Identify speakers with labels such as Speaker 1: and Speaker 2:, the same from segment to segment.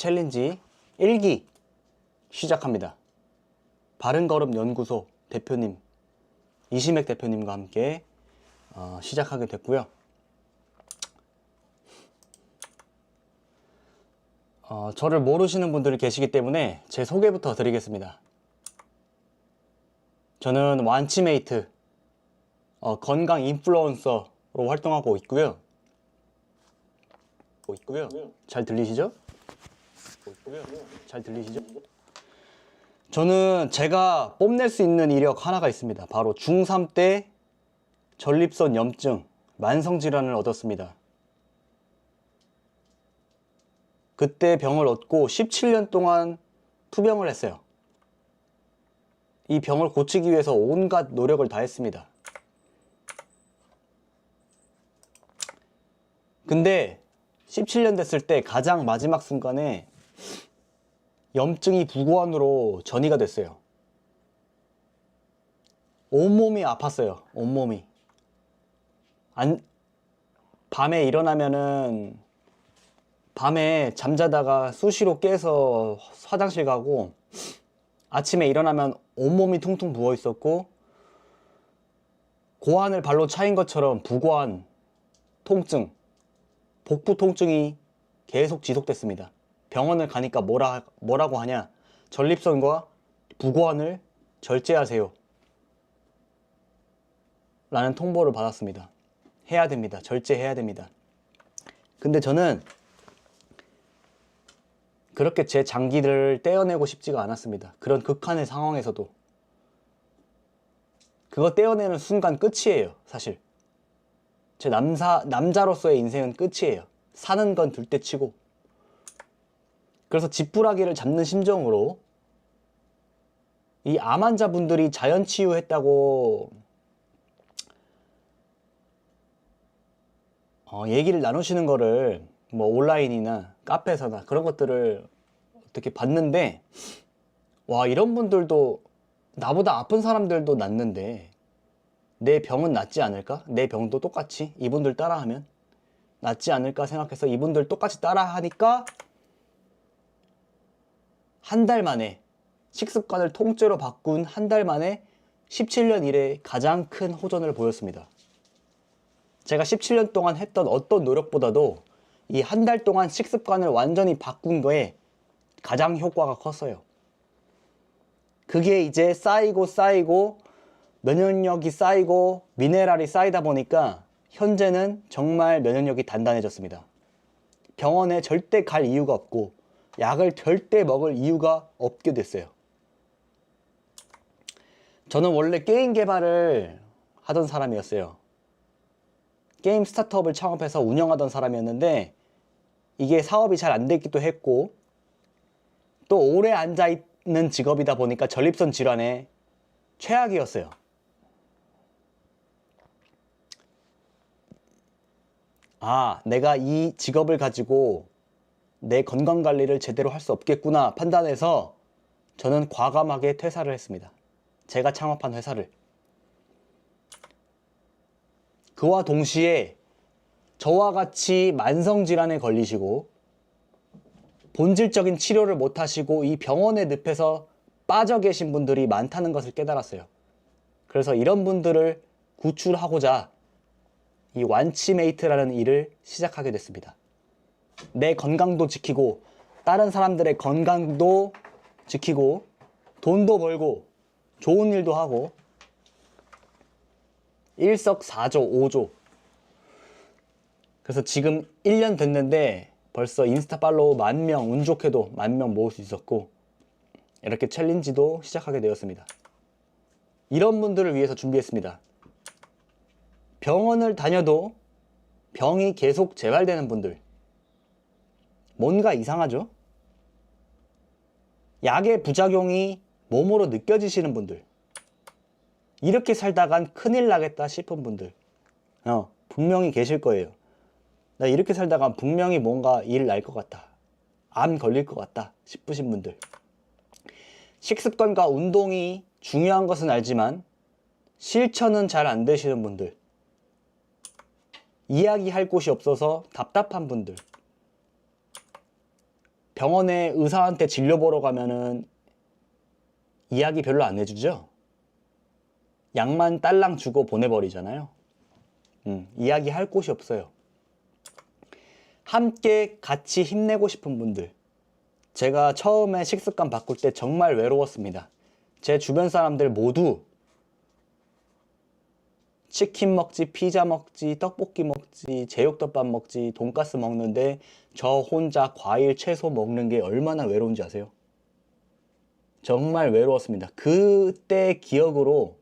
Speaker 1: 챌린지 1기 시작합니다. 바른걸음 연구소 대표님 이시맥 대표님과 함께 시작하게 됐고요. 저를 모르시는 분들이 계시기 때문에 제 소개부터 드리겠습니다. 저는 완치메이트 건강 인플루언서로 활동하고 있고요. 잘 들리시죠? 저는 제가 뽐낼 수 있는 이력 하나가 있습니다. 바로 중3 때 전립선 염증 만성질환을 얻었습니다. 그때 병을 얻고 17년 동안 투병을 했어요. 이 병을 고치기 위해서 온갖 노력을 다했습니다. 근데 17년 됐을 때 가장 마지막 순간에 염증이 부고환으로 전이가 됐어요. 온몸이 아팠어요. 온몸이. 밤에 일어나면은 밤에 잠자다가 수시로 깨서 화장실 가고 아침에 일어나면 온몸이 퉁퉁 부어 있었고 고환을 발로 차인 것처럼 부고환 통증, 복부 통증이 계속 지속됐습니다. 병원을 가니까 뭐라고 하냐, 전립선과 부고환을 절제하세요 라는 통보를 받았습니다. 해야 됩니다. 절제해야 됩니다. 근데 저는 그렇게 제 장기를 떼어내고 싶지가 않았습니다. 그런 극한의 상황에서도. 그거 떼어내는 순간 끝이에요. 사실 제 남자로서의 인생은 끝이에요. 사는 건 둘째치고. 그래서 지푸라기를 잡는 심정으로 이 암 환자분들이 자연치유했다고 얘기를 나누시는 거를 뭐 온라인이나 카페에서나 그런 것들을 어떻게 봤는데, 와, 이런 분들도 나보다 아픈 사람들도 낫는데 내 병은 낫지 않을까? 내 병도 똑같이 이분들 따라하면 낫지 않을까 생각해서 이분들 똑같이 따라하니까 한 달 만에 식습관을 통째로 바꾼 한 달 만에 17년 이래 가장 큰 호전을 보였습니다. 제가 17년 동안 했던 어떤 노력보다도 이 한 달 동안 식습관을 완전히 바꾼 거에 가장 효과가 컸어요. 그게 이제 쌓이고 면역력이 쌓이고 미네랄이 쌓이다 보니까 현재는 정말 면역력이 단단해졌습니다. 병원에 절대 갈 이유가 없고 약을 절대 먹을 이유가 없게 됐어요. 저는 원래 게임 개발을 하던 사람이었어요. 게임 스타트업을 창업해서 운영하던 사람이었는데 이게 사업이 잘 안 되기도 했고 또 오래 앉아있는 직업이다 보니까 전립선 질환에 최악이었어요. 내가 이 직업을 가지고 내 건강관리를 제대로 할 수 없겠구나 판단해서 저는 과감하게 퇴사를 했습니다. 제가 창업한 회사를. 그와 동시에 저와 같이 만성질환에 걸리시고 본질적인 치료를 못하시고 이 병원의 늪에서 빠져 계신 분들이 많다는 것을 깨달았어요. 그래서 이런 분들을 구출하고자 이 완치메이트라는 일을 시작하게 됐습니다. 내 건강도 지키고 다른 사람들의 건강도 지키고 돈도 벌고 좋은 일도 하고 일석사조 5조. 그래서 지금 1년 됐는데 벌써 인스타 팔로우 10,000명, 운 좋게도 10,000명 모을 수 있었고 이렇게 챌린지도 시작하게 되었습니다. 이런 분들을 위해서 준비했습니다. 병원을 다녀도 병이 계속 재발되는 분들, 뭔가 이상하죠? 약의 부작용이 몸으로 느껴지시는 분들, 이렇게 살다간 큰일 나겠다 싶은 분들 분명히 계실 거예요. 나 이렇게 살다간 분명히 뭔가 일 날 것 같다, 암 걸릴 것 같다 싶으신 분들, 식습관과 운동이 중요한 것은 알지만 실천은 잘 안 되시는 분들, 이야기할 곳이 없어서 답답한 분들, 병원에 의사한테 진료 보러 가면은 이야기 별로 안 해주죠? 약만 딸랑 주고 보내버리잖아요. 이야기 할 곳이 없어요. 함께 같이 힘내고 싶은 분들. 제가 처음에 식습관 바꿀 때 정말 외로웠습니다. 제 주변 사람들 모두 치킨 먹지, 피자 먹지, 떡볶이 먹지, 제육덮밥 먹지, 돈가스 먹는데 저 혼자 과일, 채소 먹는 게 얼마나 외로운지 아세요? 정말 외로웠습니다. 그때 기억으로,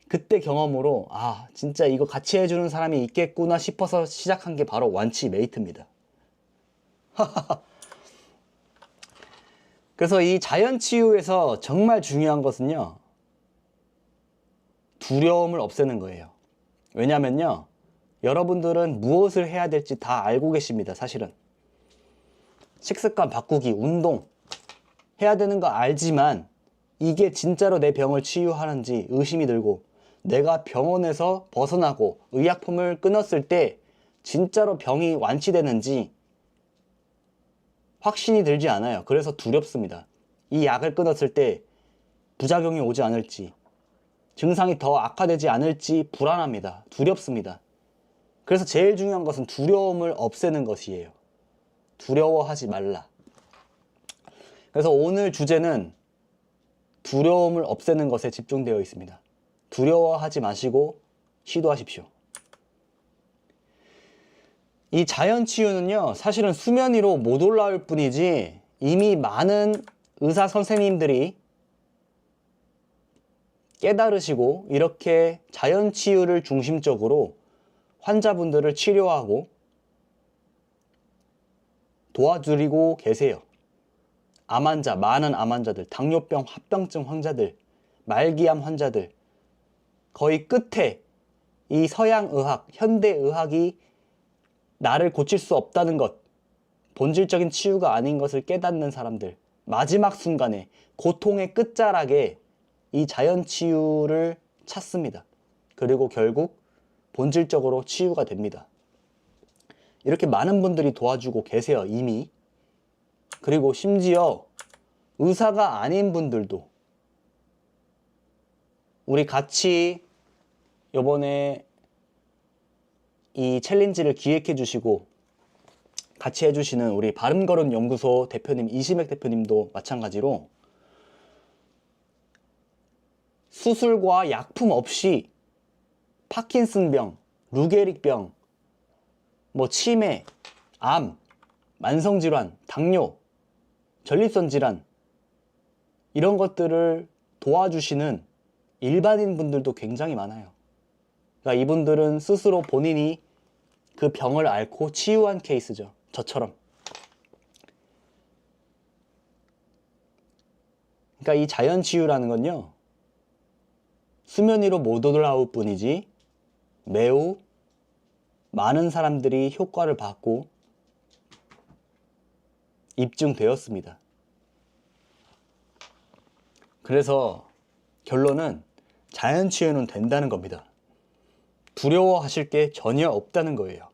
Speaker 1: 그때 경험으로 아 진짜 이거 같이 해주는 사람이 있겠구나 싶어서 시작한 게 바로 완치 메이트입니다. 그래서 이 자연치유에서 정말 중요한 것은요, 두려움을 없애는 거예요. 왜냐면요, 여러분들은 무엇을 해야 될지 다 알고 계십니다. 사실은 식습관 바꾸기, 운동 해야 되는 거 알지만 이게 진짜로 내 병을 치유하는지 의심이 들고, 내가 병원에서 벗어나고 의약품을 끊었을 때 진짜로 병이 완치되는지 확신이 들지 않아요. 그래서 두렵습니다. 이 약을 끊었을 때 부작용이 오지 않을지, 증상이 더 악화되지 않을지 불안합니다. 두렵습니다. 그래서 제일 중요한 것은 두려움을 없애는 것이에요. 두려워하지 말라. 그래서 오늘 주제는 두려움을 없애는 것에 집중되어 있습니다. 두려워하지 마시고 시도하십시오. 이 자연치유는요, 사실은 수면 위로 못 올라올 뿐이지 이미 많은 의사 선생님들이 깨달으시고 이렇게 자연치유를 중심적으로 환자분들을 치료하고 도와드리고 계세요. 암 환자, 많은 암 환자들, 당뇨병, 합병증 환자들, 말기암 환자들, 거의 끝에 이 서양의학, 현대의학이 나를 고칠 수 없다는 것, 본질적인 치유가 아닌 것을 깨닫는 사람들, 마지막 순간에 고통의 끝자락에 이 자연치유를 찾습니다. 그리고 결국 본질적으로 치유가 됩니다. 이렇게 많은 분들이 도와주고 계세요, 이미. 그리고 심지어 의사가 아닌 분들도, 우리 같이 요번에 이 챌린지를 기획해 주시고 같이 해주시는 우리 바른걸음 연구소 대표님 이시맥 대표님도 마찬가지로 수술과 약품 없이 파킨슨병, 루게릭병, 뭐 치매, 암, 만성질환, 당뇨, 전립선 질환, 이런 것들을 도와주시는 일반인 분들도 굉장히 많아요. 그러니까 이분들은 스스로 본인이 그 병을 앓고 치유한 케이스죠. 저처럼. 그러니까 이 자연치유라는 건요, 수면 위로 못 올라올 뿐이지 매우 많은 사람들이 효과를 받고 입증되었습니다. 그래서 결론은 자연치유는 된다는 겁니다. 두려워하실 게 전혀 없다는 거예요.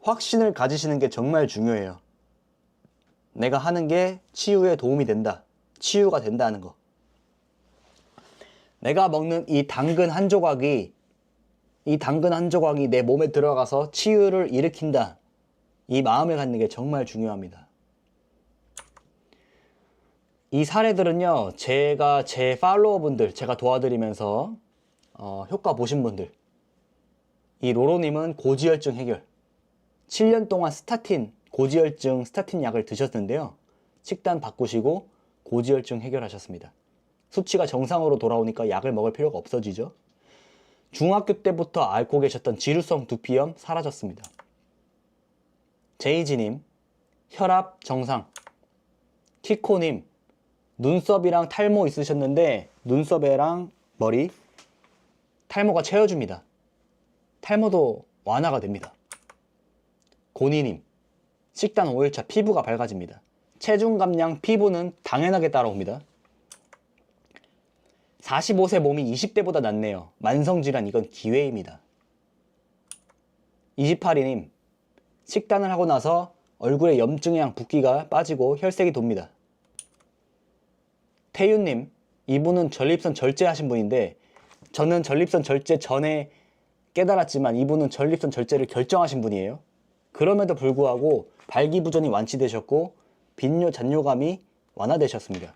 Speaker 1: 확신을 가지시는 게 정말 중요해요. 내가 하는 게 치유에 도움이 된다. 치유가 된다는 거. 내가 먹는 이 당근 한 조각이 내 몸에 들어가서 치유를 일으킨다. 이 마음을 갖는 게 정말 중요합니다. 이 사례들은요, 제가 제 팔로워분들, 제가 도와드리면서 효과 보신 분들, 이 로로님은 고지혈증 해결, 7년 동안 고지혈증 스타틴 약을 드셨는데요, 식단 바꾸시고 고지혈증 해결하셨습니다. 수치가 정상으로 돌아오니까 약을 먹을 필요가 없어지죠. 중학교 때부터 앓고 계셨던 지루성 두피염 사라졌습니다. 제이지님, 혈압 정상. 키코님, 눈썹이랑 탈모 있으셨는데 눈썹이랑 머리, 탈모가 채워줍니다. 탈모도 완화가 됩니다. 고니님, 식단 5일차 피부가 밝아집니다. 체중 감량, 피부는 당연하게 따라옵니다. 45세 몸이 20대보다 낫네요. 만성질환, 이건 기회입니다. 28이님, 식단을 하고 나서 얼굴에 염증이랑 붓기가 빠지고 혈색이 돕니다. 태윤님, 이분은 전립선 절제하신 분인데 저는 전립선 절제 전에 깨달았지만 이분은 전립선 절제를 결정하신 분이에요. 그럼에도 불구하고 발기부전이 완치되셨고 빈뇨 잔뇨감이 완화되셨습니다.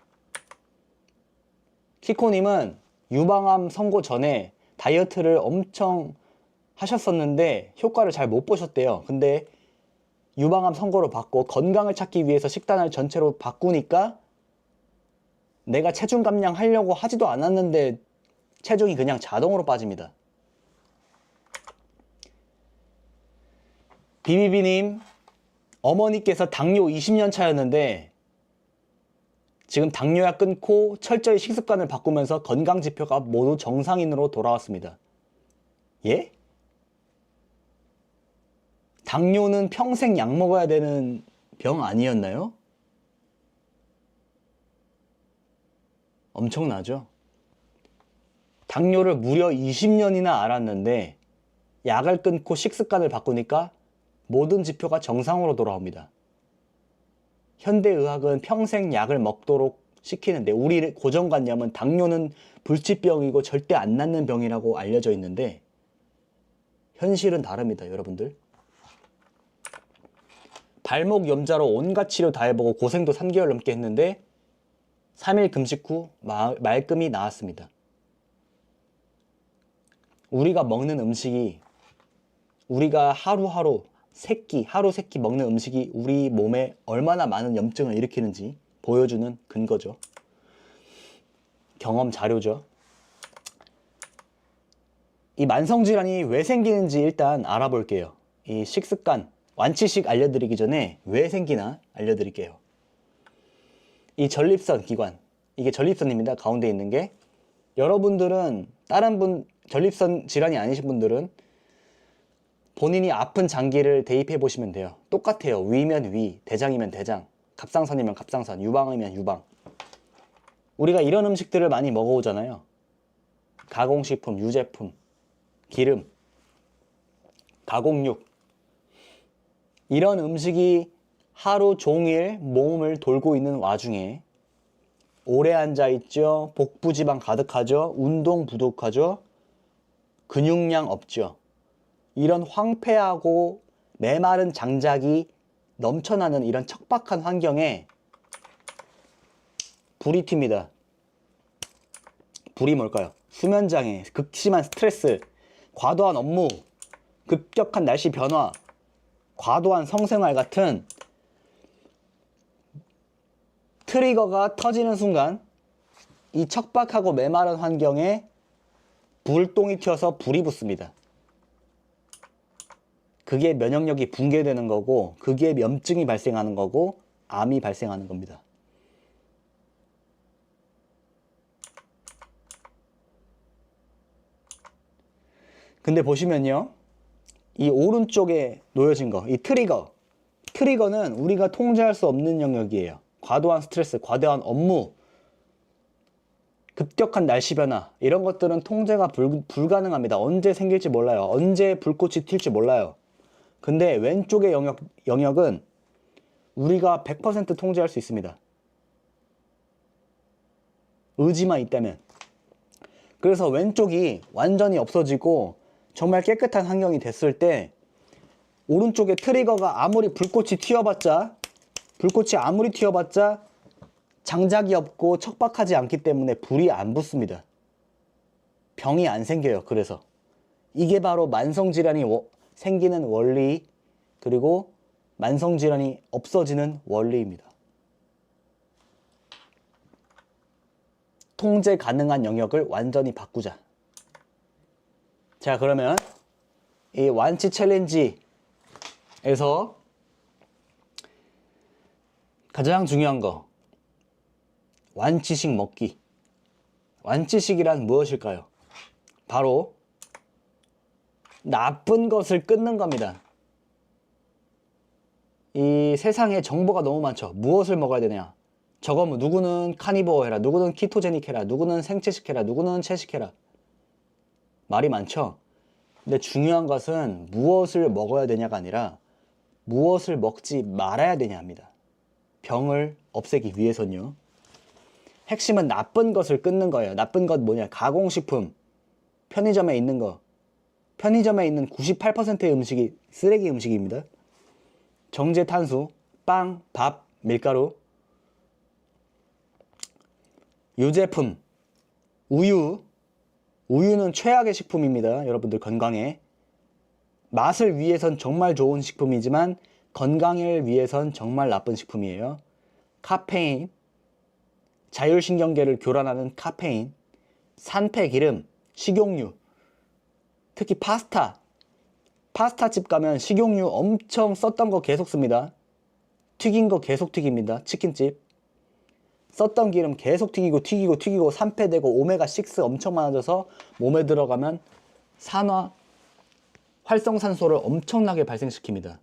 Speaker 1: 키코님은 유방암 선고 전에 다이어트를 엄청 하셨었는데 효과를 잘 못 보셨대요. 근데 유방암 선고를 받고 건강을 찾기 위해서 식단을 전체로 바꾸니까 내가 체중 감량하려고 하지도 않았는데 체중이 그냥 자동으로 빠집니다. 비비비님, 어머니께서 당뇨 20년 차였는데 지금 당뇨약 끊고 철저히 식습관을 바꾸면서 건강 지표가 모두 정상인으로 돌아왔습니다. 예? 당뇨는 평생 약 먹어야 되는 병 아니었나요? 엄청나죠? 당뇨를 무려 20년이나 앓았는데 약을 끊고 식습관을 바꾸니까 모든 지표가 정상으로 돌아옵니다. 현대의학은 평생 약을 먹도록 시키는데 우리 고정관념은 당뇨는 불치병이고 절대 안 낫는 병이라고 알려져 있는데 현실은 다릅니다, 여러분들. 발목 염좌로 온갖 치료 다 해보고 고생도 3개월 넘게 했는데 3일 금식 후 말끔히 나았습니다. 우리가 먹는 음식이 우리가 하루 세끼 먹는 음식이 우리 몸에 얼마나 많은 염증을 일으키는지 보여주는 근거죠. 경험 자료죠. 이 만성질환이 왜 생기는지 일단 알아볼게요. 이 식습관, 완치식 알려드리기 전에 왜 생기나 알려드릴게요. 이 전립선 기관, 이게 전립선입니다. 가운데 있는 게. 여러분들은 전립선 질환이 아니신 분들은 본인이 아픈 장기를 대입해 보시면 돼요. 똑같아요. 위면 위, 대장이면 대장, 갑상선이면 갑상선, 유방이면 유방. 우리가 이런 음식들을 많이 먹어오잖아요. 가공식품, 유제품, 기름, 가공육. 이런 음식이 하루 종일 몸을 돌고 있는 와중에 오래 앉아있죠. 복부지방 가득하죠. 운동 부족하죠. 근육량 없죠. 이런 황폐하고 메마른 장작이 넘쳐나는 이런 척박한 환경에 불이 튑니다. 불이 뭘까요? 수면장애, 극심한 스트레스, 과도한 업무, 급격한 날씨 변화, 과도한 성생활 같은 트리거가 터지는 순간 이 척박하고 메마른 환경에 불똥이 튀어서 불이 붙습니다. 그게 면역력이 붕괴되는 거고 그게 염증이 발생하는 거고 암이 발생하는 겁니다. 근데 보시면요, 이 오른쪽에 놓여진 거, 이 트리거는 우리가 통제할 수 없는 영역이에요. 과도한 스트레스, 과도한 업무, 급격한 날씨 변화, 이런 것들은 통제가 불가능합니다. 언제 생길지 몰라요. 언제 불꽃이 튈지 몰라요. 근데 왼쪽의 영역은 우리가 100% 통제할 수 있습니다. 의지만 있다면. 그래서 왼쪽이 완전히 없어지고 정말 깨끗한 환경이 됐을 때 오른쪽에 트리거가 아무리 불꽃이 튀어봤자 장작이 없고 척박하지 않기 때문에 불이 안 붙습니다. 병이 안 생겨요. 그래서 이게 바로 만성질환이 생기는 원리, 그리고 만성질환이 없어지는 원리입니다. 통제 가능한 영역을 완전히 바꾸자. 자, 그러면 이 완치 챌린지에서 가장 중요한 거, 완치식 먹기. 완치식이란 무엇일까요? 바로 나쁜 것을 끊는 겁니다. 이 세상에 정보가 너무 많죠. 무엇을 먹어야 되냐. 저거 뭐 누구는 카니보어 해라, 누구는 키토제닉 해라, 누구는 생채식 해라, 누구는 채식 해라. 말이 많죠. 근데 중요한 것은 무엇을 먹어야 되냐가 아니라 무엇을 먹지 말아야 되냐 합니다. 병을 없애기 위해서는요. 핵심은 나쁜 것을 끊는 거예요. 나쁜 것 뭐냐? 가공식품, 편의점에 있는 거. 편의점에 있는 98%의 음식이 쓰레기 음식입니다. 정제탄수, 빵, 밥, 밀가루, 유제품, 우유는 최악의 식품입니다. 여러분들 건강에. 맛을 위해선 정말 좋은 식품이지만 건강을 위해선 정말 나쁜 식품이에요. 카페인, 자율신경계를 교란하는 카페인, 산패기름, 식용유, 특히 파스타집 가면 식용유 엄청 썼던 거 계속 씁니다. 튀긴 거 계속 튀깁니다. 치킨집 썼던 기름 계속 튀기고 산패되고 오메가6 엄청 많아져서 몸에 들어가면 활성산소를 엄청나게 발생시킵니다.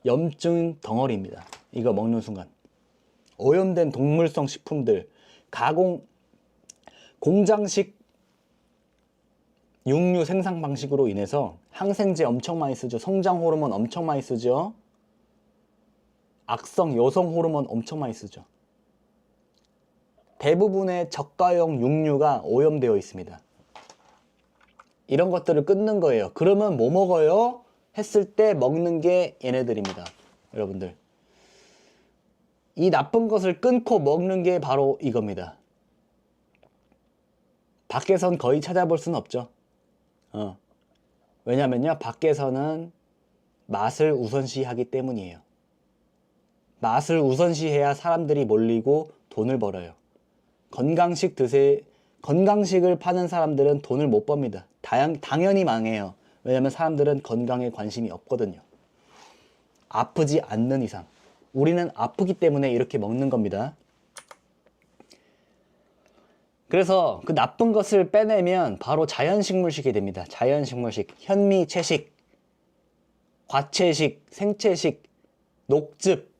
Speaker 1: 염증 덩어리입니다. 이거 먹는 순간. 오염된 동물성 식품들, 공장식 육류 생산 방식으로 인해서 항생제 엄청 많이 쓰죠. 성장 호르몬 엄청 많이 쓰죠. 악성 여성 호르몬 엄청 많이 쓰죠. 대부분의 저가형 육류가 오염되어 있습니다. 이런 것들을 끊는 거예요. 그러면 뭐 먹어요? 했을 때 먹는 게 얘네들입니다. 여러분들. 이 나쁜 것을 끊고 먹는 게 바로 이겁니다. 밖에선 거의 찾아볼 수는 없죠. 왜냐면요, 밖에서는 맛을 우선시하기 때문이에요. 맛을 우선시해야 사람들이 몰리고 돈을 벌어요. 건강식을 파는 사람들은 돈을 못 법니다. 당연히 망해요. 왜냐면 사람들은 건강에 관심이 없거든요. 아프지 않는 이상. 우리는 아프기 때문에 이렇게 먹는 겁니다. 그래서 그 나쁜 것을 빼내면 바로 자연식물식이 됩니다. 자연식물식, 현미채식, 과채식, 생채식, 녹즙,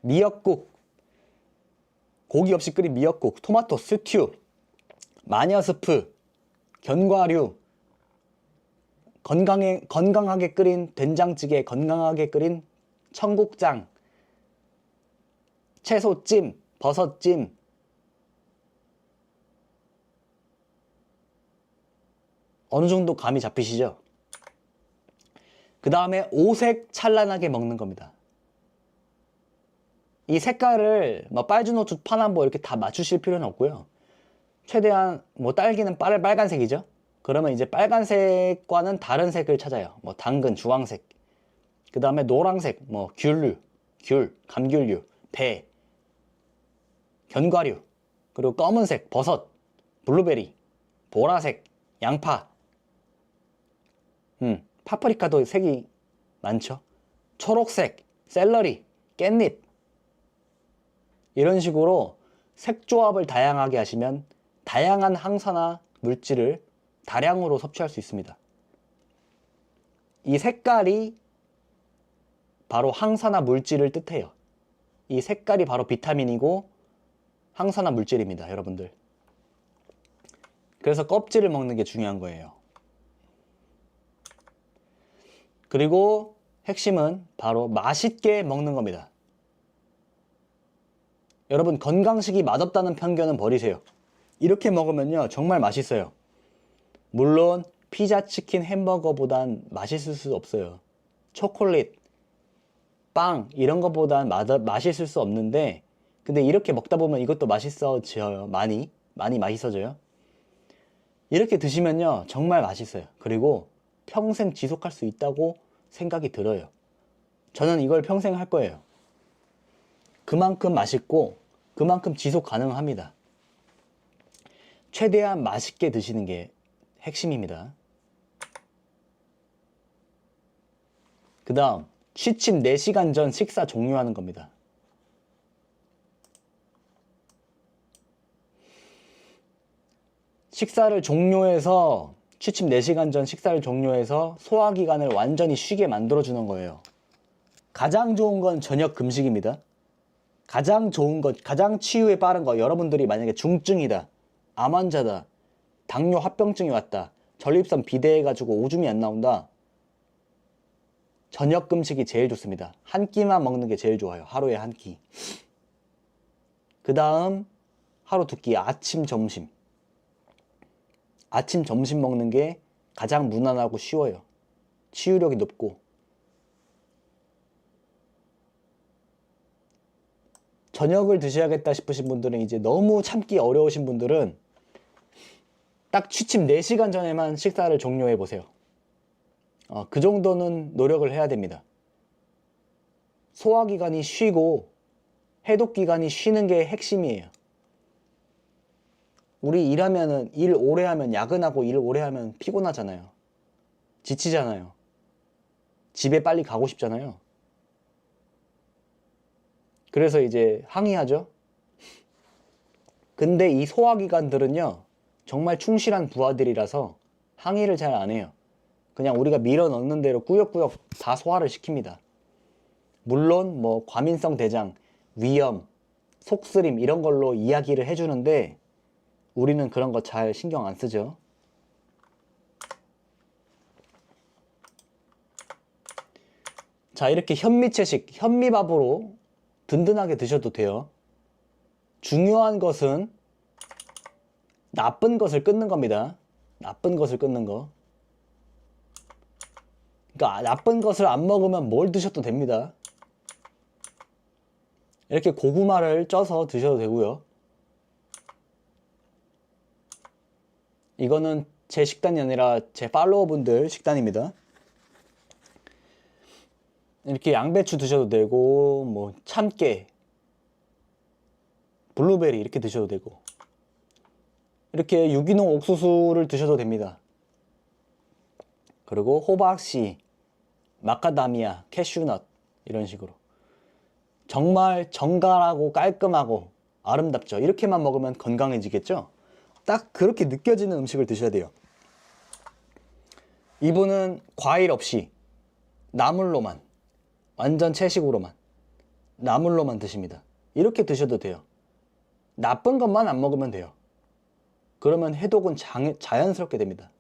Speaker 1: 미역국, 고기 없이 끓인 미역국, 토마토 스튜, 마녀스프, 견과류, 건강하게 끓인 된장찌개, 건강하게 끓인 청국장, 채소찜, 버섯찜, 어느 정도 감이 잡히시죠? 그 다음에 오색 찬란하게 먹는 겁니다. 이 색깔을 빨주노초, 파남보 이렇게 다 맞추실 필요는 없고요. 최대한 딸기는 빨간색이죠. 그러면 이제 빨간색과는 다른 색을 찾아요. 당근, 주황색. 그 다음에 노란색, 귤, 감귤류, 배, 견과류, 그리고 검은색, 버섯, 블루베리, 보라색, 양파. 파프리카도 색이 많죠. 초록색, 샐러리, 깻잎. 이런 식으로 색 조합을 다양하게 하시면 다양한 항산화 물질을 다량으로 섭취할 수 있습니다. 이 색깔이 바로 항산화 물질을 뜻해요. 이 색깔이 바로 비타민이고 항산화 물질입니다, 여러분들. 그래서 껍질을 먹는 게 중요한 거예요. 그리고 핵심은 바로 맛있게 먹는 겁니다. 여러분, 건강식이 맛없다는 편견은 버리세요. 이렇게 먹으면요, 정말 맛있어요. 물론 피자, 치킨, 햄버거보단 맛있을 수 없어요. 초콜릿, 빵 이런 것보단 맛있을 수 없는데, 근데 이렇게 먹다 보면 이것도 맛있어져요. 많이 맛있어져요. 이렇게 드시면요, 정말 맛있어요. 그리고 평생 지속할 수 있다고 생각이 들어요. 저는 이걸 평생 할 거예요. 그만큼 맛있고 그만큼 지속 가능합니다. 최대한 맛있게 드시는 게 핵심입니다. 그 다음, 취침 4시간 전 식사 종료하는 겁니다. 취침 4시간 전 식사를 종료해서 소화기관을 완전히 쉬게 만들어주는 거예요. 가장 좋은 건 저녁 금식입니다. 가장 좋은 것, 가장 치유에 빠른 거, 여러분들이 만약에 중증이다, 암 환자다, 당뇨 합병증이 왔다, 전립선 비대해가지고 오줌이 안 나온다. 저녁 금식이 제일 좋습니다. 한 끼만 먹는 게 제일 좋아요. 하루에 한 끼. 그 다음 하루 두 끼, 아침, 점심. 아침, 점심 먹는 게 가장 무난하고 쉬워요. 치유력이 높고. 저녁을 드셔야겠다 싶으신 분들은, 이제 너무 참기 어려우신 분들은 딱 취침 4시간 전에만 식사를 종료해 보세요. 그 정도는 노력을 해야 됩니다. 소화기관이 쉬고 해독기관이 쉬는 게 핵심이에요. 우리 일 오래 하면, 야근하고 일 오래 하면 피곤하잖아요. 지치잖아요. 집에 빨리 가고 싶잖아요. 그래서 이제 항의하죠. 근데 이 소화기관들은요, 정말 충실한 부하들이라서 항의를 잘 안 해요. 그냥 우리가 밀어 넣는 대로 꾸역꾸역 다 소화를 시킵니다. 물론 뭐 과민성 대장, 위염, 속쓰림 이런 걸로 이야기를 해주는데 우리는 그런 거 잘 신경 안 쓰죠. 자, 이렇게 현미채식, 현미밥으로 든든하게 드셔도 돼요. 중요한 것은 나쁜 것을 끊는 겁니다. 나쁜 것을 끊는 거. 그러니까 나쁜 것을 안 먹으면 뭘 드셔도 됩니다. 이렇게 고구마를 쪄서 드셔도 되고요. 이거는 제 식단이 아니라 제 팔로워분들 식단입니다. 이렇게 양배추 드셔도 되고, 뭐 참깨, 블루베리 이렇게 드셔도 되고, 이렇게 유기농 옥수수를 드셔도 됩니다. 그리고 호박씨, 마카다미아, 캐슈넛 이런 식으로 정말 정갈하고 깔끔하고 아름답죠. 이렇게만 먹으면 건강해지겠죠. 딱 그렇게 느껴지는 음식을 드셔야 돼요. 이분은 과일 없이 나물로만, 완전 채식으로만, 나물로만 드십니다. 이렇게 드셔도 돼요. 나쁜 것만 안 먹으면 돼요. 그러면 해독은 자연스럽게 됩니다.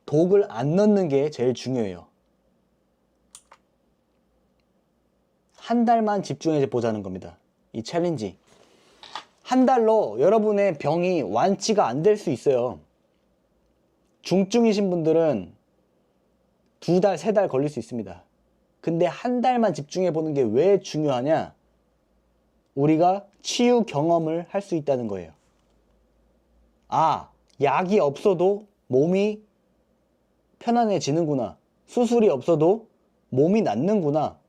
Speaker 1: 독을 안 넣는 게 제일 중요해요. 한 달만 집중해서 보자는 겁니다. 이 챌린지. 한 달로 여러분의 병이 완치가 안 될 수 있어요. 중증이신 분들은 2달, 3달 걸릴 수 있습니다. 근데 한 달만 집중해 보는 게 왜 중요하냐? 우리가 치유 경험을 할 수 있다는 거예요. 아, 약이 없어도 몸이 편안해지는구나. 수술이 없어도 몸이 낫는구나.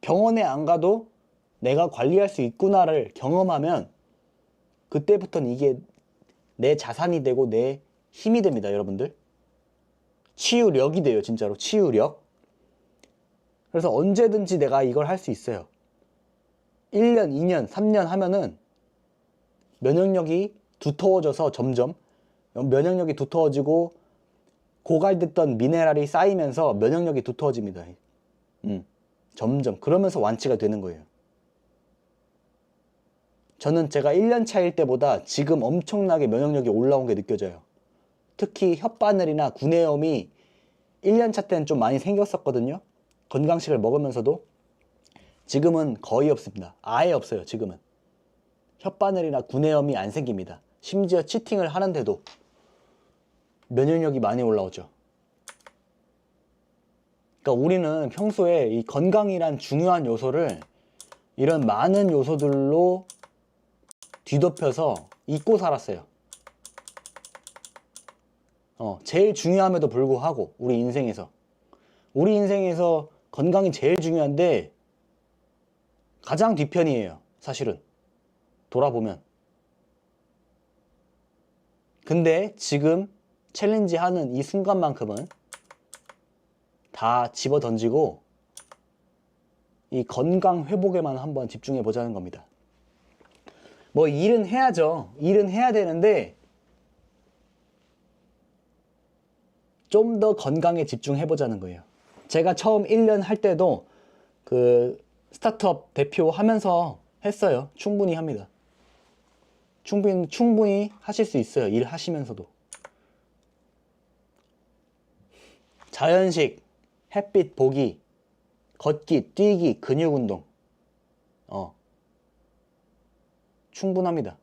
Speaker 1: 병원에 안 가도 내가 관리할 수 있구나를 경험하면 그때부터는 이게 내 자산이 되고 내 힘이 됩니다, 여러분들. 치유력이 돼요, 진짜로. 치유력. 그래서 언제든지 내가 이걸 할 수 있어요. 1년, 2년, 3년 하면은 면역력이 두터워져서 점점 면역력이 두터워지고 고갈됐던 미네랄이 쌓이면서 면역력이 두터워집니다. 점점. 그러면서 완치가 되는 거예요. 저는 제가 1년 차일 때보다 지금 엄청나게 면역력이 올라온 게 느껴져요. 특히 혓바늘이나 구내염이 1년 차 때는 좀 많이 생겼었거든요. 건강식을 먹으면서도. 지금은 거의 없습니다. 아예 없어요, 지금은. 혓바늘이나 구내염이 안 생깁니다. 심지어 치팅을 하는데도 면역력이 많이 올라오죠. 그러니까 우리는 평소에 이 건강이란 중요한 요소를 이런 많은 요소들로 뒤덮여서 잊고 살았어요. 제일 중요함에도 불구하고 우리 인생에서 건강이 제일 중요한데 가장 뒷편이에요, 사실은. 돌아보면. 근데 지금 챌린지 하는 이 순간만큼은 다 집어 던지고 이 건강 회복에만 한번 집중해 보자는 겁니다. 뭐 일은 해야죠. 일은 해야 되는데 좀 더 건강에 집중해 보자는 거예요. 제가 처음 1년 할 때도 그 스타트업 대표 하면서 했어요. 충분히 합니다. 충분히 하실 수 있어요. 일 하시면서도. 자연식, 햇빛 보기, 걷기, 뛰기, 근육 운동. 충분합니다.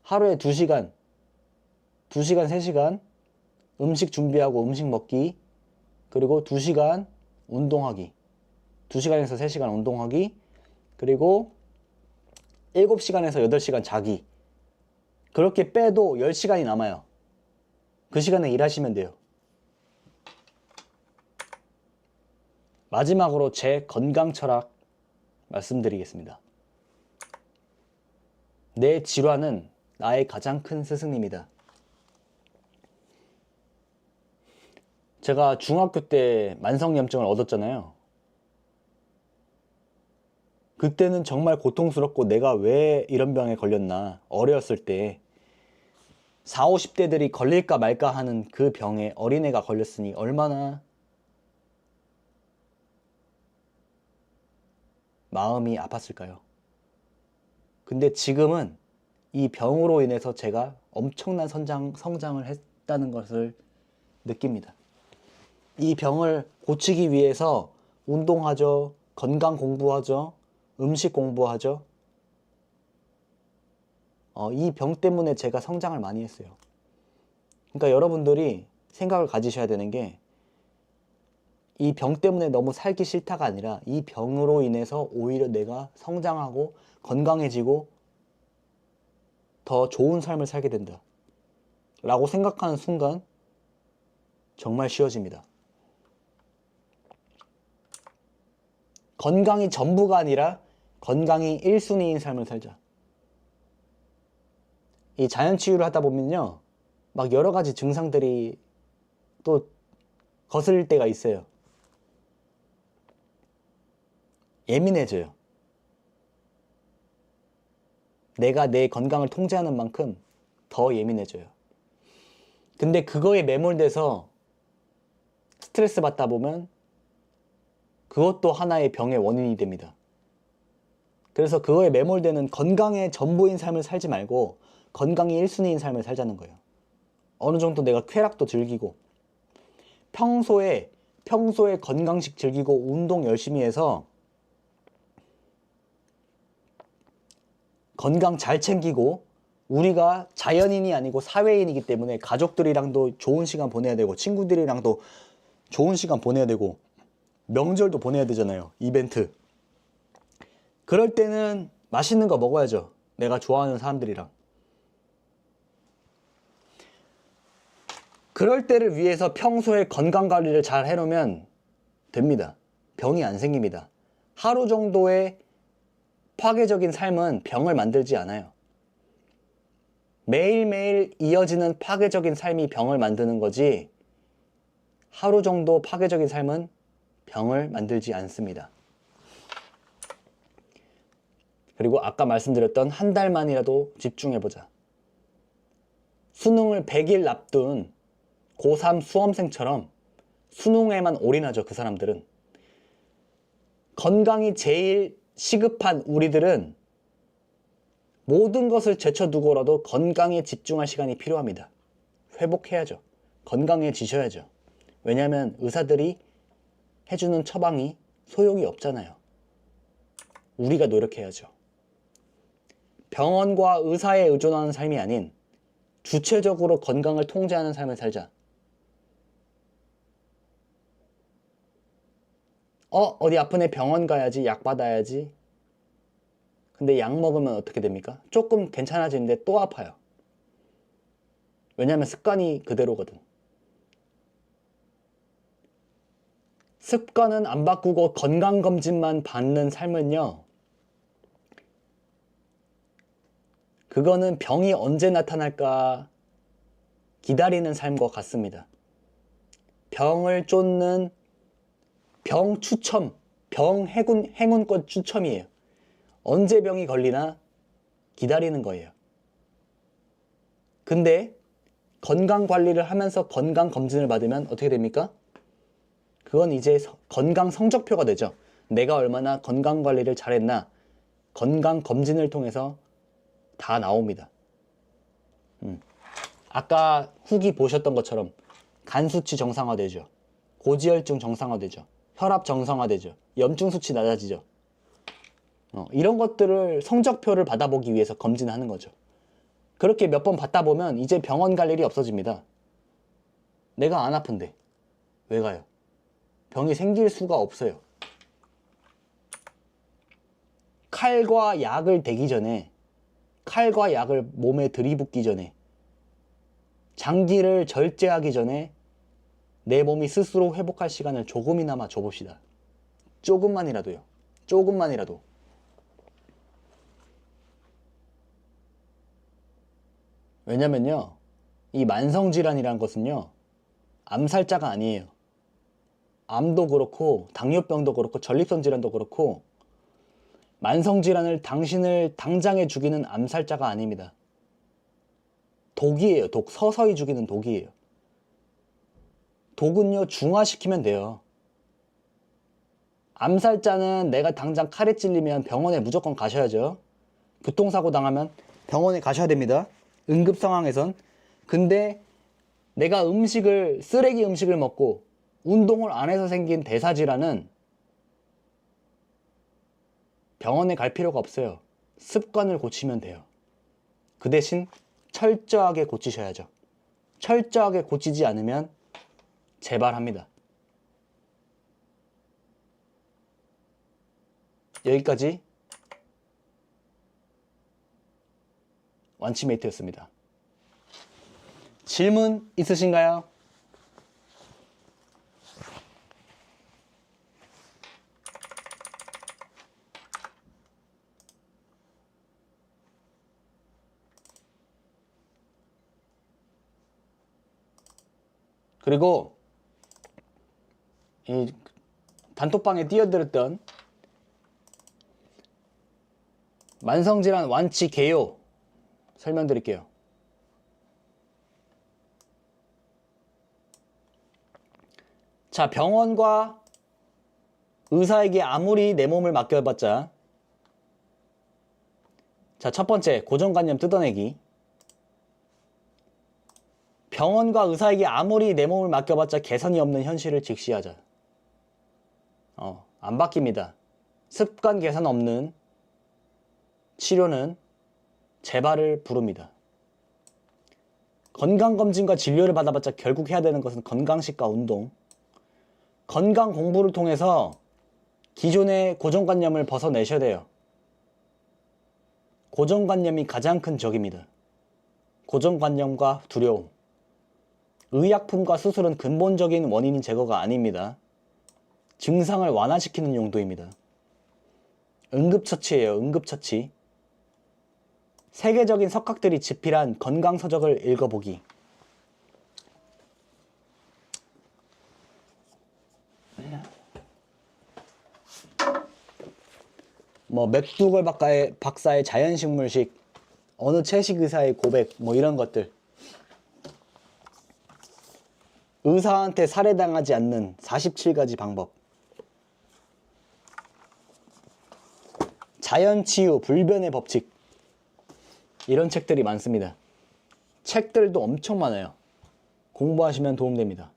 Speaker 1: 하루에 2시간, 3시간 음식 준비하고 음식 먹기, 그리고 2시간 운동하기, 2시간에서 3시간 운동하기, 그리고 7시간에서 8시간 자기. 그렇게 빼도 10시간이 남아요. 그 시간에 일하시면 돼요. 마지막으로 제 건강 철학 말씀드리겠습니다. 내 질환은 나의 가장 큰 스승입니다. 제가 중학교 때 만성염증을 얻었잖아요. 그때는 정말 고통스럽고 내가 왜 이런 병에 걸렸나, 어렸을 때 40, 50대들이 걸릴까 말까 하는 그 병에 어린애가 걸렸으니 얼마나 마음이 아팠을까요? 근데 지금은 이 병으로 인해서 제가 엄청난 성장을 했다는 것을 느낍니다. 이 병을 고치기 위해서 운동하죠, 건강 공부하죠, 음식 공부하죠. 이 병 때문에 제가 성장을 많이 했어요. 그러니까 여러분들이 생각을 가지셔야 되는 게, 이 병 때문에 너무 살기 싫다가 아니라 이 병으로 인해서 오히려 내가 성장하고 건강해지고 더 좋은 삶을 살게 된다 라고 생각하는 순간 정말 쉬워집니다. 건강이 전부가 아니라 건강이 1순위인 삶을 살자. 이 자연치유를 하다 보면요, 막 여러 가지 증상들이 또 거슬릴 때가 있어요. 예민해져요. 내가 내 건강을 통제하는 만큼 더 예민해져요. 근데 그거에 매몰돼서 스트레스 받다 보면 그것도 하나의 병의 원인이 됩니다. 그래서 그거에 매몰되는 건강의 전부인 삶을 살지 말고 건강이 1순위인 삶을 살자는 거예요. 어느 정도 내가 쾌락도 즐기고, 평소에 건강식 즐기고 운동 열심히 해서 건강 잘 챙기고, 우리가 자연인이 아니고 사회인이기 때문에 가족들이랑도 좋은 시간 보내야 되고, 친구들이랑도 좋은 시간 보내야 되고, 명절도 보내야 되잖아요. 이벤트. 그럴 때는 맛있는 거 먹어야죠. 내가 좋아하는 사람들이랑. 그럴 때를 위해서 평소에 건강관리를 잘 해놓으면 됩니다. 병이 안 생깁니다. 하루 정도의 파괴적인 삶은 병을 만들지 않아요. 매일매일 이어지는 파괴적인 삶이 병을 만드는 거지, 하루 정도 파괴적인 삶은 병을 만들지 않습니다. 그리고 아까 말씀드렸던 한 달만이라도 집중해보자. 수능을 100일 앞둔 고3 수험생처럼 수능에만 올인하죠, 그 사람들은. 건강이 제일 시급한 우리들은 모든 것을 제쳐두고라도 건강에 집중할 시간이 필요합니다. 회복해야죠. 건강해지셔야죠. 왜냐하면 의사들이 해주는 처방이 소용이 없잖아요. 우리가 노력해야죠. 병원과 의사에 의존하는 삶이 아닌 주체적으로 건강을 통제하는 삶을 살자. 어디 아프네, 병원 가야지, 약 받아야지. 근데 약 먹으면 어떻게 됩니까? 조금 괜찮아지는데 또 아파요. 왜냐하면 습관이 그대로거든. 습관은 안 바꾸고 건강검진만 받는 삶은요, 그거는 병이 언제 나타날까 기다리는 삶과 같습니다. 병을 쫓는 병 추첨, 행운권 추첨이에요. 언제 병이 걸리나 기다리는 거예요. 근데 건강관리를 하면서 건강검진을 받으면 어떻게 됩니까? 그건 이제 건강 성적표가 되죠. 내가 얼마나 건강관리를 잘했나, 건강검진을 통해서 다 나옵니다. 아까 후기 보셨던 것처럼 간 수치 정상화되죠. 고지혈증 정상화되죠. 혈압 정상화되죠. 염증 수치 낮아지죠. 이런 것들을 성적표를 받아보기 위해서 검진하는 거죠. 그렇게 몇 번 받다 보면 이제 병원 갈 일이 없어집니다. 내가 안 아픈데 왜 가요? 병이 생길 수가 없어요. 칼과 약을 대기 전에, 칼과 약을 몸에 들이붓기 전에, 장기를 절제하기 전에 내 몸이 스스로 회복할 시간을 조금이나마 줘봅시다. 조금만이라도요. 조금만이라도. 왜냐면요, 이 만성질환이란 것은요, 암살자가 아니에요. 암도 그렇고 당뇨병도 그렇고 전립선 질환도 그렇고 만성질환을 당신을 당장에 죽이는 암살자가 아닙니다. 독이에요. 독. 서서히 죽이는 독이에요. 독은요, 중화시키면 돼요. 암살자는 내가 당장 칼에 찔리면 병원에 무조건 가셔야죠. 교통사고 당하면 병원에 가셔야 됩니다. 응급 상황에선. 근데 내가 쓰레기 음식을 먹고 운동을 안 해서 생긴 대사질환은 병원에 갈 필요가 없어요. 습관을 고치면 돼요. 그 대신 철저하게 고치셔야죠. 철저하게 고치지 않으면 재발합니다. 여기까지 완치메이트였습니다. 질문 있으신가요? 그리고 이 단톡방에 띄워드렸던 만성질환 완치 개요 설명드릴게요. 자, 병원과 의사에게 아무리 내 몸을 맡겨봤자, 자, 첫 번째 고정관념 뜯어내기. 병원과 의사에게 아무리 내 몸을 맡겨봤자 개선이 없는 현실을 직시하자. 안 바뀝니다. 습관 개선 없는 치료는 재발을 부릅니다. 건강검진과 진료를 받아봤자 결국 해야 되는 것은 건강식과 운동. 건강 공부를 통해서 기존의 고정관념을 벗어내셔야 돼요. 고정관념이 가장 큰 적입니다. 고정관념과 두려움. 의약품과 수술은 근본적인 원인 제거가 아닙니다. 증상을 완화시키는 용도입니다. 응급처치예요. 응급처치. 세계적인 석학들이 집필한 건강서적을 읽어보기. 맥두걸 박사의 자연식물식, 어느 채식 의사의 고백, 이런 것들. 의사한테 살해당하지 않는 47가지 방법. 자연치유, 불변의 법칙. 이런 책들이 많습니다. 책들도 엄청 많아요. 공부하시면 도움됩니다.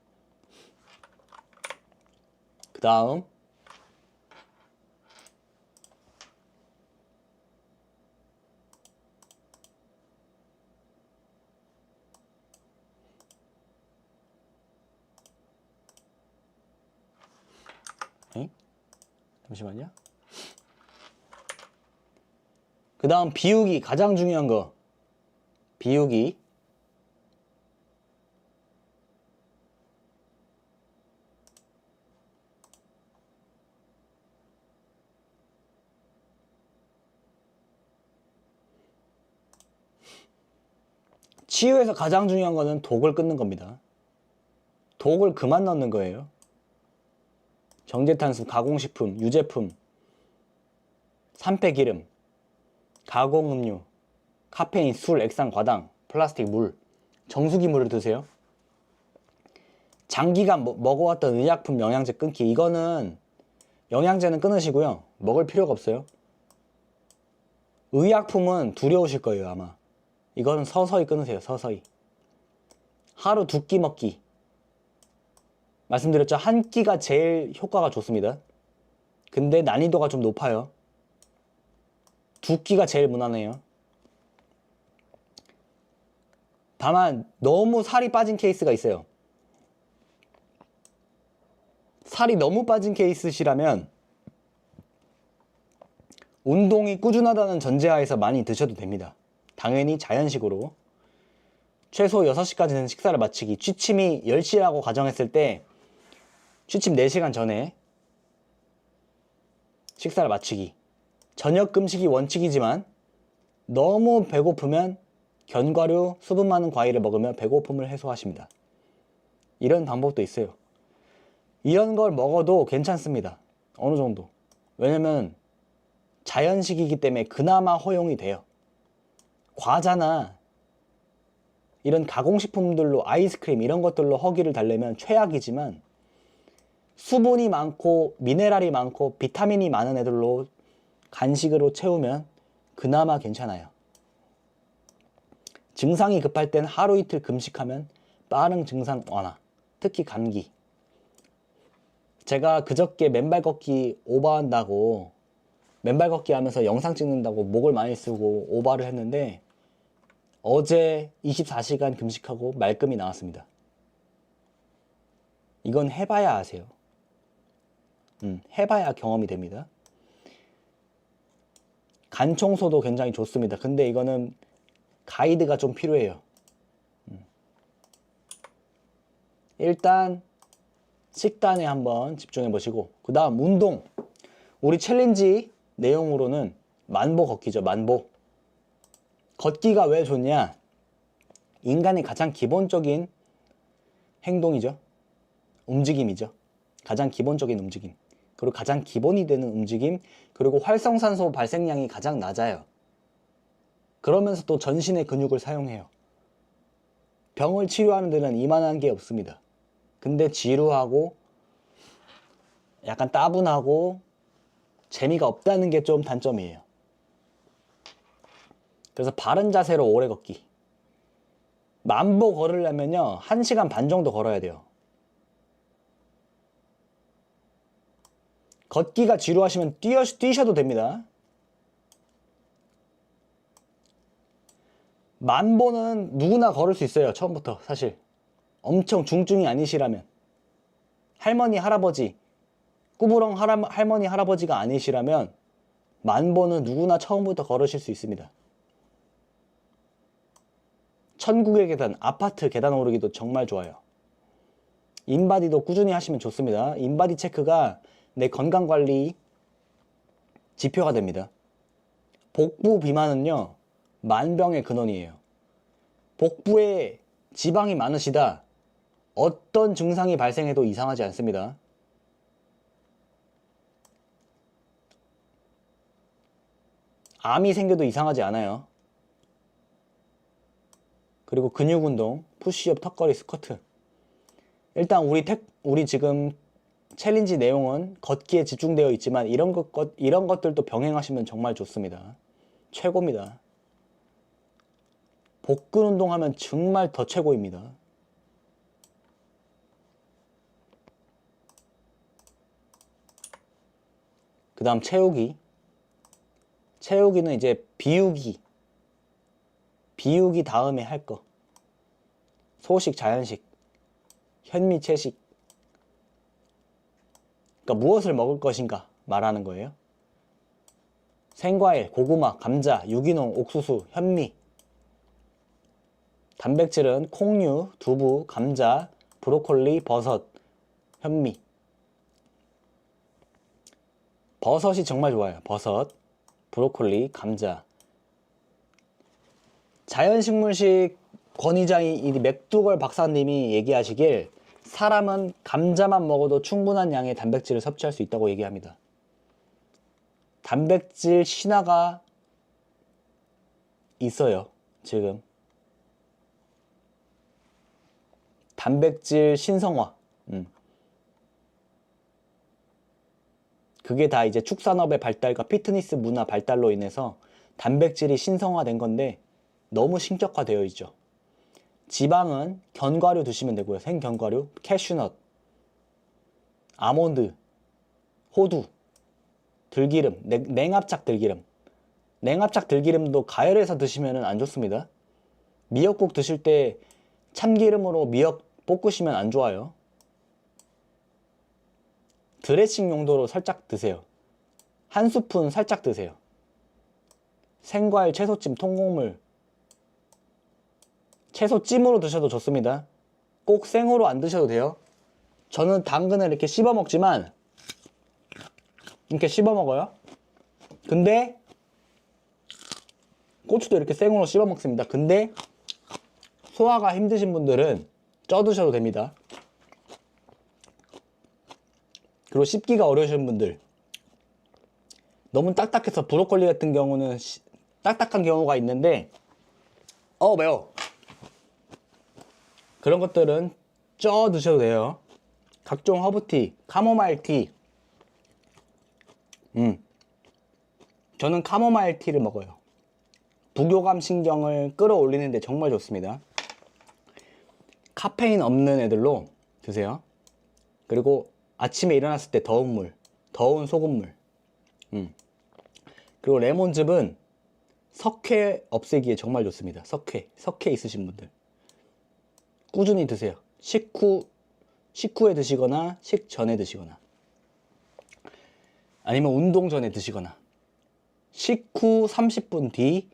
Speaker 1: 그 다음 잠시만요. 그 다음 비우기, 가장 중요한 거. 비우기. 치유에서 가장 중요한 거는 독을 끊는 겁니다. 독을 그만 넣는 거예요. 정제탄수, 가공식품, 유제품, 산패기름, 가공음료, 카페인, 술, 액상, 과당, 플라스틱, 물, 정수기 물을 드세요. 장기간 먹어왔던 의약품, 영양제 끊기. 이거는 영양제는 끊으시고요. 먹을 필요가 없어요. 의약품은 두려우실 거예요, 아마. 이거는 서서히 끊으세요. 서서히. 하루 2끼 먹기. 말씀드렸죠? 한 끼가 제일 효과가 좋습니다. 근데 난이도가 좀 높아요. 2끼가 제일 무난해요. 다만 너무 살이 빠진 케이스가 있어요. 살이 너무 빠진 케이스시라면 운동이 꾸준하다는 전제하에서 많이 드셔도 됩니다. 당연히 자연식으로. 최소 6시까지는 식사를 마치기. 취침이 10시라고 가정했을 때 취침 4시간 전에 식사를 마치기. 저녁 금식이 원칙이지만 너무 배고프면 견과류, 수분 많은 과일을 먹으며 배고픔을 해소하십니다. 이런 방법도 있어요. 이런 걸 먹어도 괜찮습니다. 어느 정도. 왜냐면 자연식이기 때문에 그나마 허용이 돼요. 과자나 이런 가공식품들로, 아이스크림 이런 것들로 허기를 달래면 최악이지만 수분이 많고 미네랄이 많고 비타민이 많은 애들로 간식으로 채우면 그나마 괜찮아요. 증상이 급할 땐 하루 이틀 금식하면 빠른 증상 완화. 특히 감기. 제가 그저께 맨발 걷기 오버한다고, 맨발 걷기 하면서 영상 찍는다고 목을 많이 쓰고 오버를 했는데 어제 24시간 금식하고 말끔히 나왔습니다. 이건 해봐야 아세요. 해봐야 경험이 됩니다. 간 청소도 굉장히 좋습니다. 근데 이거는 가이드가 좀 필요해요. 일단 식단에 한번 집중해 보시고, 그 다음 운동. 우리 챌린지 내용으로는 만보 걷기죠. 만보. 걷기가 왜 좋냐? 인간의 가장 기본적인 행동이죠. 움직임이죠. 가장 기본적인 움직임. 그리고 가장 기본이 되는 움직임. 그리고 활성산소 발생량이 가장 낮아요. 그러면서 또 전신의 근육을 사용해요. 병을 치료하는 데는 이만한 게 없습니다. 근데 지루하고 약간 따분하고 재미가 없다는 게 좀 단점이에요. 그래서 바른 자세로 오래 걷기. 만보 걸으려면요 1시간 반 정도 걸어야 돼요. 걷기가 지루하시면 뛰셔도 됩니다. 만보는 누구나 걸을 수 있어요. 처음부터 사실. 엄청 중증이 아니시라면. 할머니 할아버지, 꾸부렁 할머니 할아버지가 아니시라면 만보는 누구나 처음부터 걸으실 수 있습니다. 천국의 계단, 아파트 계단 오르기도 정말 좋아요. 인바디도 꾸준히 하시면 좋습니다. 인바디 체크가 내 건강관리 지표가 됩니다. 복부 비만은요 만병의 근원이에요. 복부에 지방이 많으시다, 어떤 증상이 발생해도 이상하지 않습니다. 암이 생겨도 이상하지 않아요. 그리고 근육 운동, 푸시업, 턱걸이, 스쿼트. 일단 우리 지금 챌린지 내용은 걷기에 집중되어 있지만 이런 것들도 병행하시면 정말 좋습니다. 최고입니다. 복근 운동하면 정말 더 최고입니다. 그 다음 채우기. 채우기는 이제 비우기 다음에 할 거. 소식, 자연식, 현미, 채식. 그러니까 무엇을 먹을 것인가 말하는 거예요. 생과일, 고구마, 감자, 유기농, 옥수수, 현미. 단백질은 콩류, 두부, 감자, 브로콜리, 버섯, 현미. 버섯이 정말 좋아요. 버섯, 브로콜리, 감자. 자연식물식 권위자인 이 맥두걸 박사님이 얘기하시길 사람은 감자만 먹어도 충분한 양의 단백질을 섭취할 수 있다고 얘기합니다. 단백질 신화가 있어요. 지금 단백질 신성화. 그게 다 이제 축산업의 발달과 피트니스 문화 발달로 인해서 단백질이 신성화된 건데 너무 신격화되어 있죠. 지방은 견과류 드시면 되고요. 생견과류, 캐슈넛, 아몬드, 호두, 들기름, 냉합작 들기름. 냉합작 들기름도 가열해서 드시면 안 좋습니다. 미역국 드실 때 참기름으로 미역 볶으시면 안 좋아요. 드레싱 용도로 살짝 드세요. 한 스푼 살짝 드세요. 생과일, 채소찜, 통곡물. 채소찜으로 드셔도 좋습니다. 꼭 생으로 안 드셔도 돼요. 저는 당근을 이렇게 씹어 먹지만 이렇게 씹어 먹어요. 근데 고추도 이렇게 생으로 씹어 먹습니다. 근데 소화가 힘드신 분들은 쪄 드셔도 됩니다. 그리고 씹기가 어려우신 분들, 너무 딱딱해서 브로콜리 같은 경우는 딱딱한 경우가 있는데 매워. 그런 것들은 쪄 드셔도 돼요. 각종 허브티, 카모마일 티. 저는 카모마일 티를 먹어요. 부교감 신경을 끌어올리는데 정말 좋습니다. 카페인 없는 애들로 드세요. 그리고 아침에 일어났을 때 더운 물, 더운 소금물. 그리고 레몬즙은 석회 없애기에 정말 좋습니다. 석회 있으신 분들 꾸준히 드세요. 식후에 드시거나 식전에 드시거나 아니면 운동 전에 드시거나 식후 30분 뒤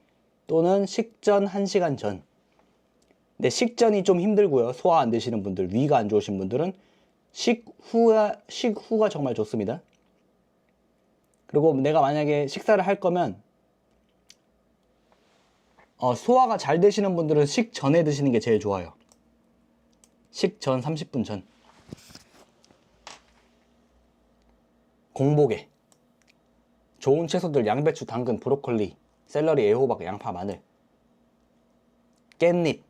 Speaker 1: 또는 식전 1시간 전. 근데 식전이 좀 힘들고요. 소화 안 되시는 분들, 위가 안 좋으신 분들은 식후가 정말 좋습니다. 그리고 내가 만약에 식사를 할 거면 소화가 잘 되시는 분들은 식전에 드시는 게 제일 좋아요. 식전 30분 전. 공복에 좋은 채소들 양배추, 당근, 브로콜리, 샐러리, 애호박, 양파, 마늘, 깻잎.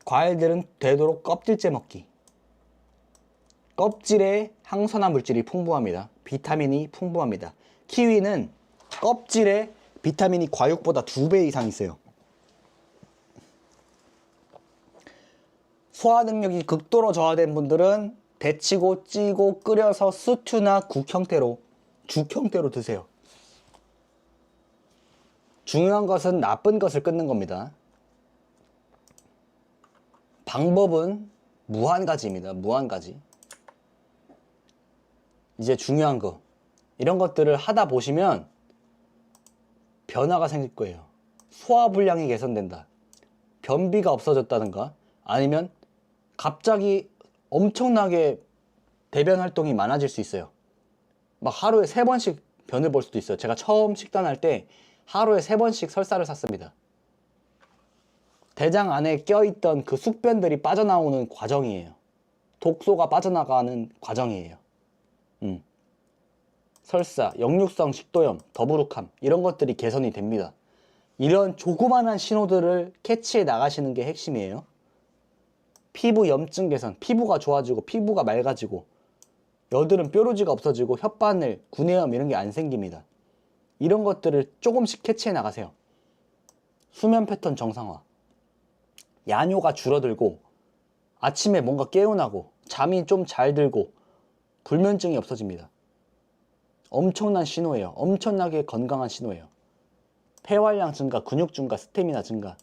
Speaker 1: 과일들은 되도록 껍질째 먹기. 껍질에 항산화 물질이 풍부합니다. 비타민이 풍부합니다. 키위는 껍질에 비타민이 과육보다 2배 이상 있어요. 소화 능력이 극도로 저하된 분들은 데치고 찌고 끓여서 스튜나 국 형태로, 죽 형태로 드세요. 중요한 것은 나쁜 것을 끊는 겁니다. 방법은 무한가지입니다. 무한가지. 이제 중요한 거, 이런 것들을 하다 보시면 변화가 생길 거예요. 소화불량이 개선된다, 변비가 없어졌다든가, 아니면 갑자기 엄청나게 대변 활동이 많아질 수 있어요. 막 하루에 3번씩 변을 볼 수도 있어요. 제가 처음 식단할 때 하루에 3번씩 설사를 샀습니다. 대장 안에 껴있던 그 숙변들이 빠져나오는 과정이에요. 독소가 빠져나가는 과정이에요. 설사, 역류성 식도염, 더부룩함, 이런 것들이 개선이 됩니다. 이런 조그만한 신호들을 캐치해 나가시는 게 핵심이에요. 피부 염증 개선, 피부가 좋아지고 피부가 맑아지고, 여드름, 뾰루지가 없어지고, 혓바늘, 구내염 이런 게 안 생깁니다. 이런 것들을 조금씩 캐치해 나가세요. 수면 패턴 정상화, 야뇨가 줄어들고, 아침에 뭔가 개운하고, 잠이 좀 잘 들고, 불면증이 없어집니다. 엄청난 신호예요. 엄청나게 건강한 신호예요. 폐활량 증가, 근육 증가, 스태미나 증가.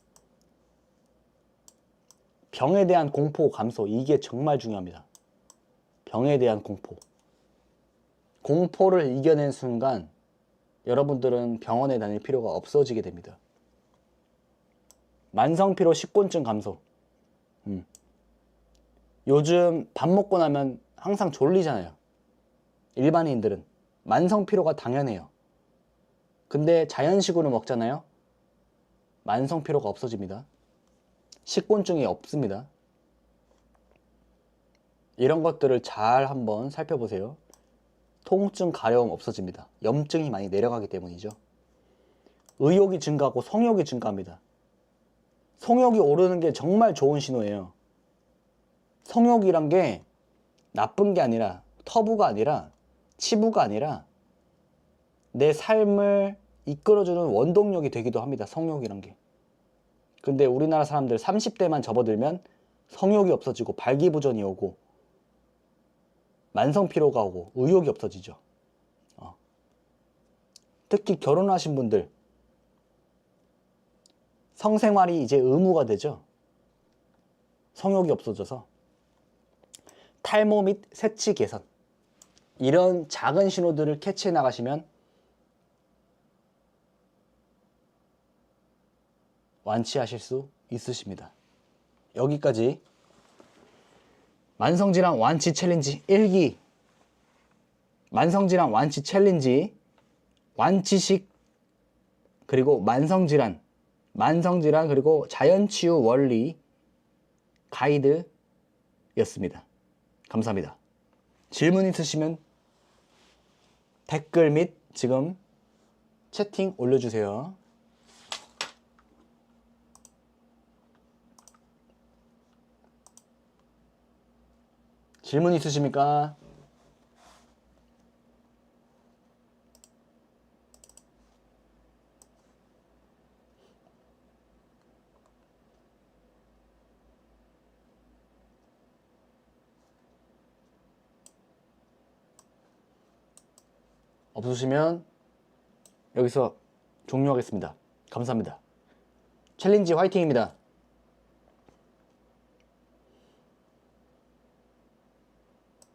Speaker 1: 병에 대한 공포 감소, 이게 정말 중요합니다. 병에 대한 공포. 공포를 이겨낸 순간 여러분들은 병원에 다닐 필요가 없어지게 됩니다. 만성피로, 식곤증 감소. 요즘 밥 먹고 나면 항상 졸리잖아요. 일반인들은 만성피로가 당연해요. 근데 자연식으로 먹잖아요. 만성피로가 없어집니다. 식곤증이 없습니다. 이런 것들을 잘 한번 살펴보세요. 통증, 가려움 없어집니다. 염증이 많이 내려가기 때문이죠. 의욕이 증가하고 성욕이 증가합니다. 성욕이 오르는 게 정말 좋은 신호예요. 성욕이란 게 나쁜 게 아니라, 터부가 아니라, 치부가 아니라 내 삶을 이끌어주는 원동력이 되기도 합니다. 성욕이란 게. 근데 우리나라 사람들 30대만 접어들면 성욕이 없어지고 발기부전이 오고 만성피로가 오고 의욕이 없어지죠. 특히 결혼하신 분들 성생활이 이제 의무가 되죠. 성욕이 없어져서. 탈모 및 새치 개선, 이런 작은 신호들을 캐치해 나가시면 완치하실 수 있으십니다. 여기까지 만성질환 완치 챌린지 1기, 만성질환 완치 챌린지, 완치식, 그리고 만성질환 그리고 자연치유 원리 가이드였습니다. 감사합니다. 질문 있으시면 댓글 및 지금 채팅 올려주세요. 질문 있으십니까? 없으시면 여기서 종료하겠습니다. 감사합니다. 챌린지 화이팅입니다.